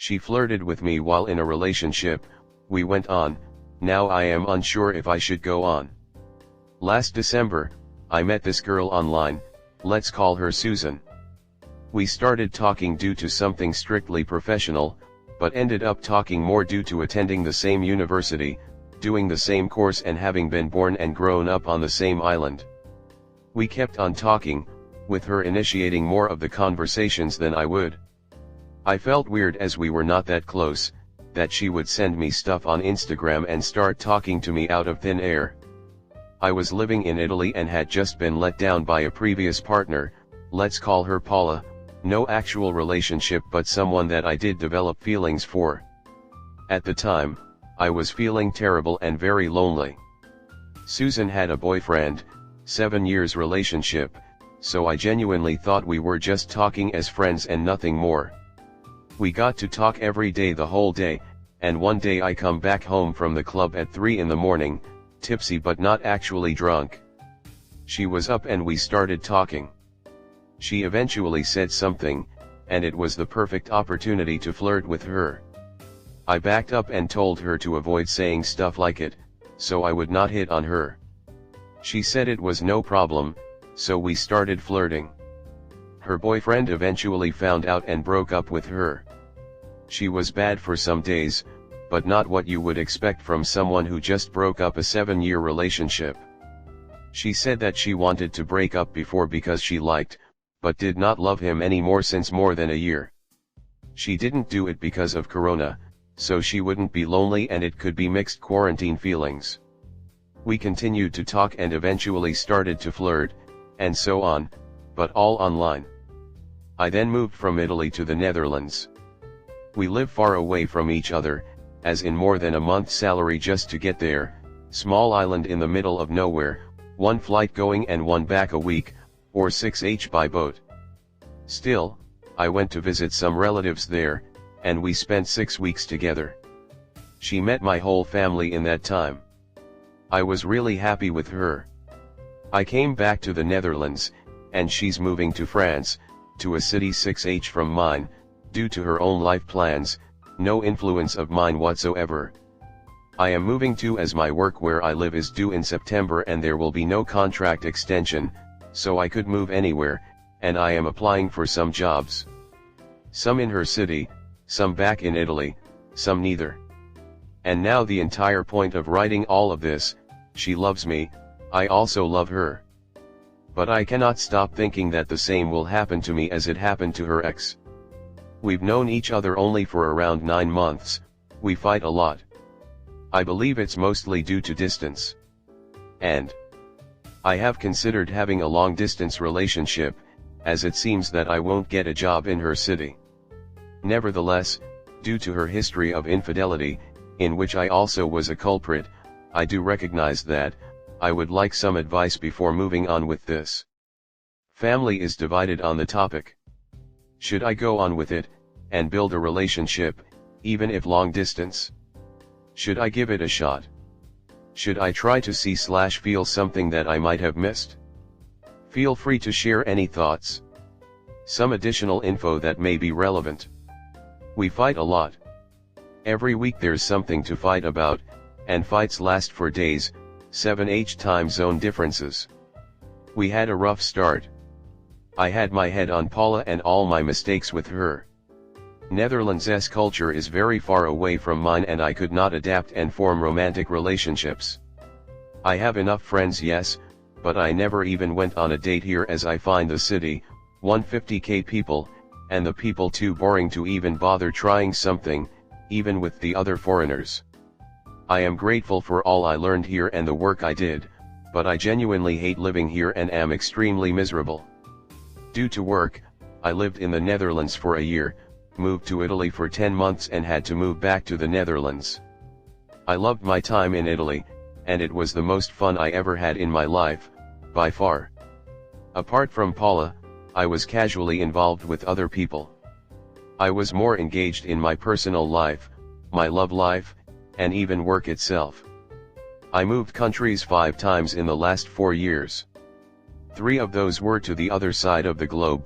She flirted with me while in a relationship, we went on, now I am unsure if I should go on. Last December, I met this girl online, let's call her Susan. We started talking due to something strictly professional, but ended up talking more due to attending the same university, doing the same course and having been born and grown up on the same island. We kept on talking, with her initiating more of the conversations than I would. I felt weird as we were not that close, that she would send me stuff on Instagram and start talking to me out of thin air. I was living in Italy and had just been let down by a previous partner, let's call her Paula, no actual relationship but someone that I did develop feelings for. At the time, I was feeling terrible and very lonely. Susan had a boyfriend, 7 years relationship, so I genuinely thought we were just talking as friends and nothing more. We got to talk every day the whole day, and one day I come back home from the club at 3 in the morning, tipsy but not actually drunk. She was up and we started talking. She eventually said something, and it was the perfect opportunity to flirt with her. I backed up and told her to avoid saying stuff like it, so I would not hit on her. She said it was no problem, so we started flirting. Her boyfriend eventually found out and broke up with her. She was bad for some days, but not what you would expect from someone who just broke up a 7-year relationship. She said that she wanted to break up before because she liked, but did not love him anymore since more than a year. She didn't do it because of Corona, so she wouldn't be lonely and it could be mixed quarantine feelings. We continued to talk and eventually started to flirt, and so on, but all online. I then moved from Italy to the Netherlands. We live far away from each other, as in more than a month's salary just to get there, small island in the middle of nowhere, 1 flight going and 1 back a week, or 6h by boat. Still, I went to visit some relatives there, and we spent 6 weeks together. She met my whole family in that time. I was really happy with her. I came back to the Netherlands, and she's moving to France, to a city 6h from mine, due to her own life plans, no influence of mine whatsoever. I am moving to as my work where I live is due in September and there will be no contract extension, so I could move anywhere, and I am applying for some jobs. Some in her city, some back in Italy, some neither. And now the entire point of writing all of this, she loves me, I also love her. But I cannot stop thinking that the same will happen to me as it happened to her ex. We've known each other only for around 9 months, we fight a lot. I believe it's mostly due to distance. And I have considered having a long-distance relationship, as it seems that I won't get a job in her city. Nevertheless, due to her history of infidelity, in which I also was a culprit, I do recognize that, I would like some advice before moving on with this. Family is divided on the topic. Should I go on with it, and build a relationship, even if long distance? Should I give it a shot? Should I try to see/feel something that I might have missed? Feel free to share any thoughts. Some additional info that may be relevant. We fight a lot. Every week there's something to fight about, and fights last for days, 7h time zone differences. We had a rough start. I had my head on Paula and all my mistakes with her. Netherlands' culture is very far away from mine and I could not adapt and form romantic relationships. I have enough friends, yes, but I never even went on a date here as I find the city, 150k people, and the people too boring to even bother trying something, even with the other foreigners. I am grateful for all I learned here and the work I did, but I genuinely hate living here and am extremely miserable. Due to work, I lived in the Netherlands for a year, moved to Italy for 10 months and had to move back to the Netherlands. I loved my time in Italy, and it was the most fun I ever had in my life, by far. Apart from Paula, I was casually involved with other people. I was more engaged in my personal life, my love life, and even work itself. I moved countries 5 times in the last 4 years. 3 of those were to the other side of the globe.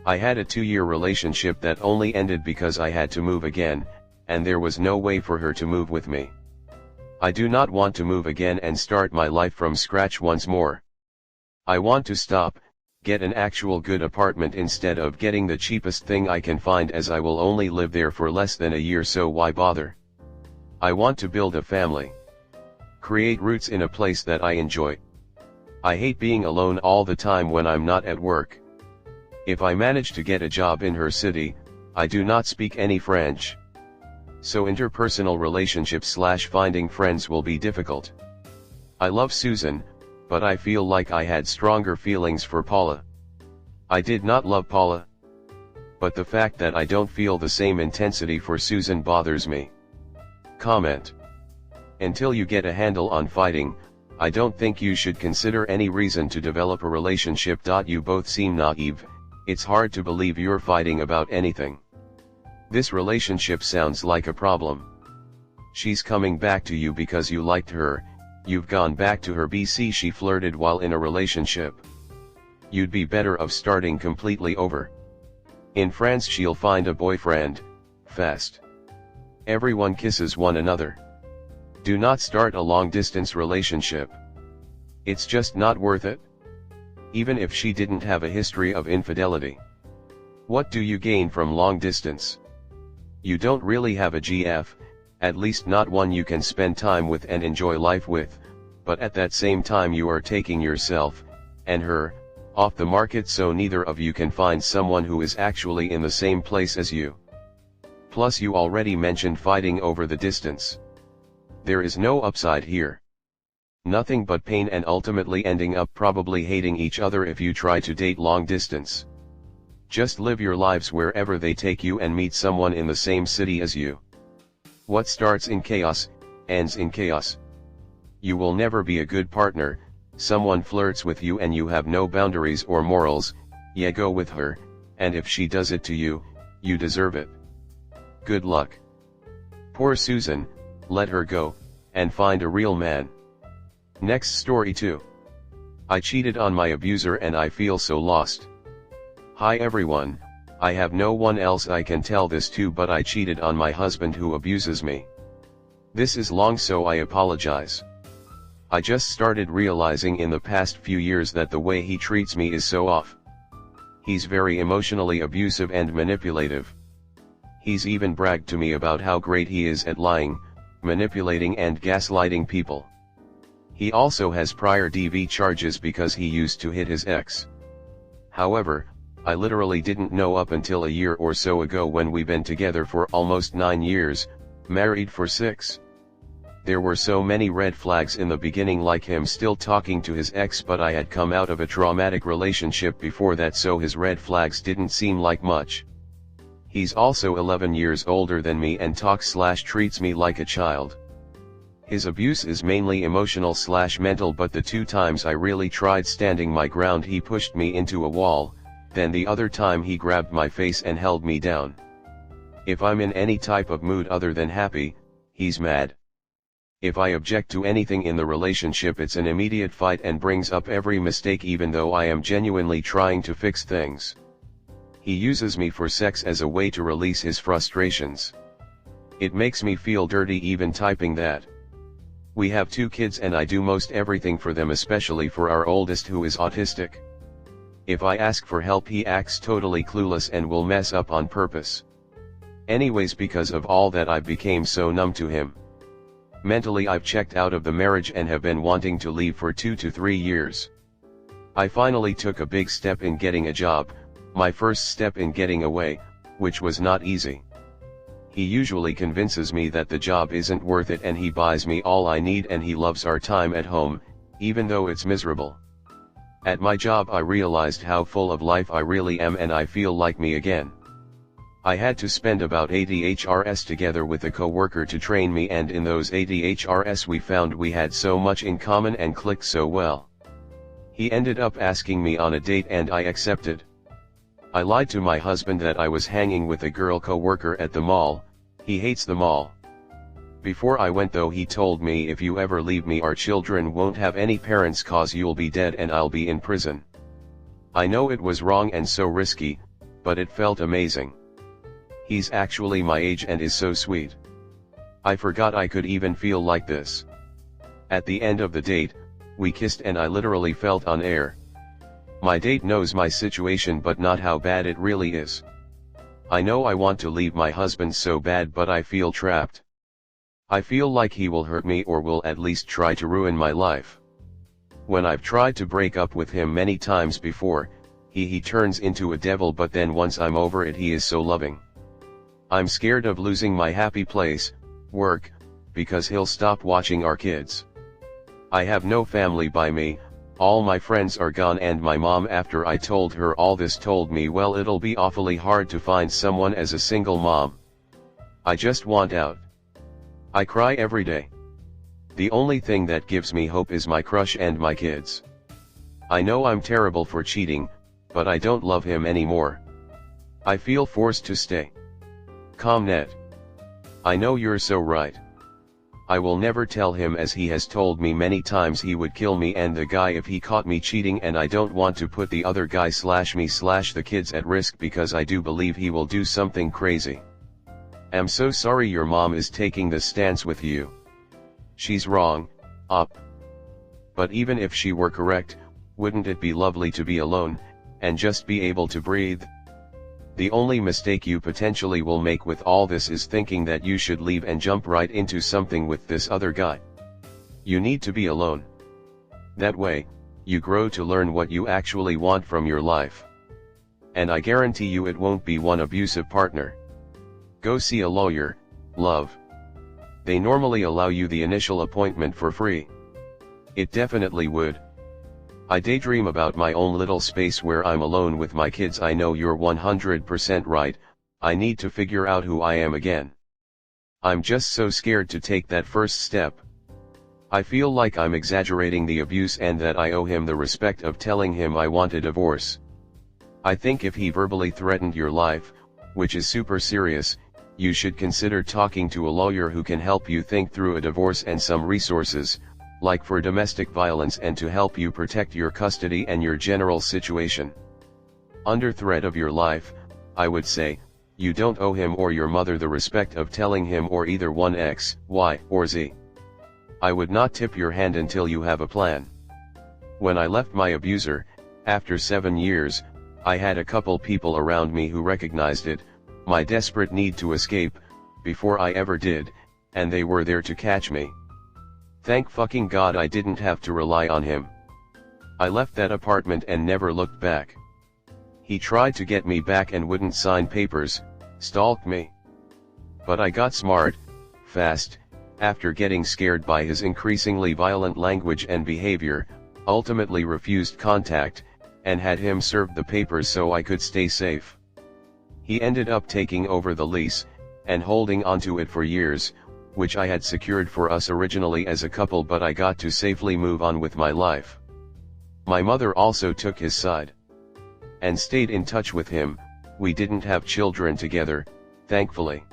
I had a 2-year relationship that only ended because I had to move again, and there was no way for her to move with me. I do not want to move again and start my life from scratch once more. I want to stop, get an actual good apartment instead of getting the cheapest thing I can find, as I will only live there for less than a year, so why bother? I want to build a family. Create roots in a place that I enjoy. I hate being alone all the time when I'm not at work. If I manage to get a job in her city, I do not speak any French. So interpersonal relationships / finding friends will be difficult. I love Susan, but I feel like I had stronger feelings for Paula. I did not love Paula. But the fact that I don't feel the same intensity for Susan bothers me. Comment. Until you get a handle on fighting, I don't think you should consider any reason to develop a relationship. You both seem naive, it's hard to believe you're fighting about anything. This relationship sounds like a problem. She's coming back to you because you liked her, you've gone back to her BC she flirted while in a relationship. You'd be better of starting completely over. In France she'll find a boyfriend, fast. Everyone kisses one another. Do not start a long-distance relationship. It's just not worth it. Even if she didn't have a history of infidelity. What do you gain from long distance? You don't really have a GF, at least not one you can spend time with and enjoy life with, but at that same time you are taking yourself, and her, off the market, so neither of you can find someone who is actually in the same place as you. Plus you already mentioned fighting over the distance. There is no upside here. Nothing but pain and ultimately ending up probably hating each other if you try to date long distance. Just live your lives wherever they take you and meet someone in the same city as you. What starts in chaos, ends in chaos. You will never be a good partner. Someone flirts with you and you have no boundaries or morals, yeah, go with her, and if she does it to you, you deserve it. Good luck. Poor Susan, let her go, and find a real man. Next story 2. I cheated on my abuser and I feel so lost. Hi everyone, I have no one else I can tell this to, but I cheated on my husband who abuses me. This is long, so I apologize. I just started realizing in the past few years that the way he treats me is so off. He's very emotionally abusive and manipulative. He's even bragged to me about how great he is at lying, manipulating and gaslighting people. He also has prior DV charges because he used to hit his ex. However, I literally didn't know up until a year or so ago, when we've been together for almost 9 years, married for 6. There were so many red flags in the beginning, like him still talking to his ex, but I had come out of a traumatic relationship before that, so his red flags didn't seem like much. He's also 11 years older than me and talks/treats me like a child. His abuse is mainly emotional/mental, but the 2 times I really tried standing my ground he pushed me into a wall, then the other time he grabbed my face and held me down. If I'm in any type of mood other than happy, he's mad. If I object to anything in the relationship, it's an immediate fight and brings up every mistake, even though I am genuinely trying to fix things. He uses me for sex as a way to release his frustrations. It makes me feel dirty even typing that. We have 2 kids and I do most everything for them, especially for our oldest who is autistic. If I ask for help he acts totally clueless and will mess up on purpose. Anyways, because of all that I became so numb to him. Mentally I've checked out of the marriage and have been wanting to leave for 2 to 3 years. I finally took a big step in getting a job, my first step in getting away, which was not easy. He usually convinces me that the job isn't worth it and he buys me all I need, and he loves our time at home, even though it's miserable. At my job I realized how full of life I really am and I feel like me again. I had to spend about 80 HRS together with a co-worker to train me, and in those 80 HRS we found we had so much in common and clicked so well. He ended up asking me on a date and I accepted. I lied to my husband that I was hanging with a girl co-worker at the mall. He hates the mall. Before I went though he told me, if you ever leave me our children won't have any parents, cause you'll be dead and I'll be in prison. I know it was wrong and so risky, but it felt amazing. He's actually my age and is so sweet. I forgot I could even feel like this. At the end of the date, we kissed and I literally felt on air. My date knows my situation but not how bad it really is. I know I want to leave my husband so bad but I feel trapped. I feel like he will hurt me or will at least try to ruin my life. When I've tried to break up with him many times before, he turns into a devil, but then once I'm over it he is so loving. I'm scared of losing my happy place, work, because he'll stop watching our kids. I have no family by me, all my friends are gone, and my mom, after I told her all this, told me, well, it'll be awfully hard to find someone as a single mom. I just want out. I cry every day. The only thing that gives me hope is my crush and my kids. I know I'm terrible for cheating, but I don't love him anymore. I feel forced to stay. Comnet. I know you're so right. I will never tell him, as he has told me many times he would kill me and the guy if he caught me cheating, and I don't want to put the other guy / me / the kids at risk because I do believe he will do something crazy. I'm so sorry your mom is taking this stance with you. She's wrong, op. But even if she were correct, wouldn't it be lovely to be alone, and just be able to breathe? The only mistake you potentially will make with all this is thinking that you should leave and jump right into something with this other guy. You need to be alone. That way, you grow to learn what you actually want from your life. And I guarantee you it won't be one abusive partner. Go see a lawyer, love. They normally allow you the initial appointment for free. It definitely would. I daydream about my own little space where I'm alone with my kids. I know you're 100% right, I need to figure out who I am again. I'm just so scared to take that first step. I feel like I'm exaggerating the abuse and that I owe him the respect of telling him I want a divorce. I think if he verbally threatened your life, which is super serious, you should consider talking to a lawyer who can help you think through a divorce and some resources, like for domestic violence, and to help you protect your custody and your general situation. Under threat of your life, I would say, you don't owe him or your mother the respect of telling him or either one X, Y, or Z. I would not tip your hand until you have a plan. When I left my abuser, after 7 years, I had a couple people around me who recognized it, my desperate need to escape, before I ever did, and they were there to catch me. Thank fucking God I didn't have to rely on him. I left that apartment and never looked back. He tried to get me back and wouldn't sign papers, stalked me. But I got smart, fast, after getting scared by his increasingly violent language and behavior, ultimately refused contact, and had him serve the papers so I could stay safe. He ended up taking over the lease, and holding onto it for years, which I had secured for us originally as a couple, but I got to safely move on with my life. My mother also took his side. And stayed in touch with him. We didn't have children together, thankfully.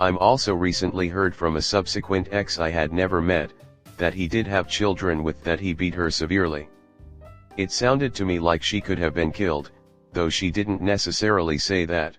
I'm also recently heard from a subsequent ex I had never met, that he did have children with, that he beat her severely. It sounded to me like she could have been killed, though she didn't necessarily say that.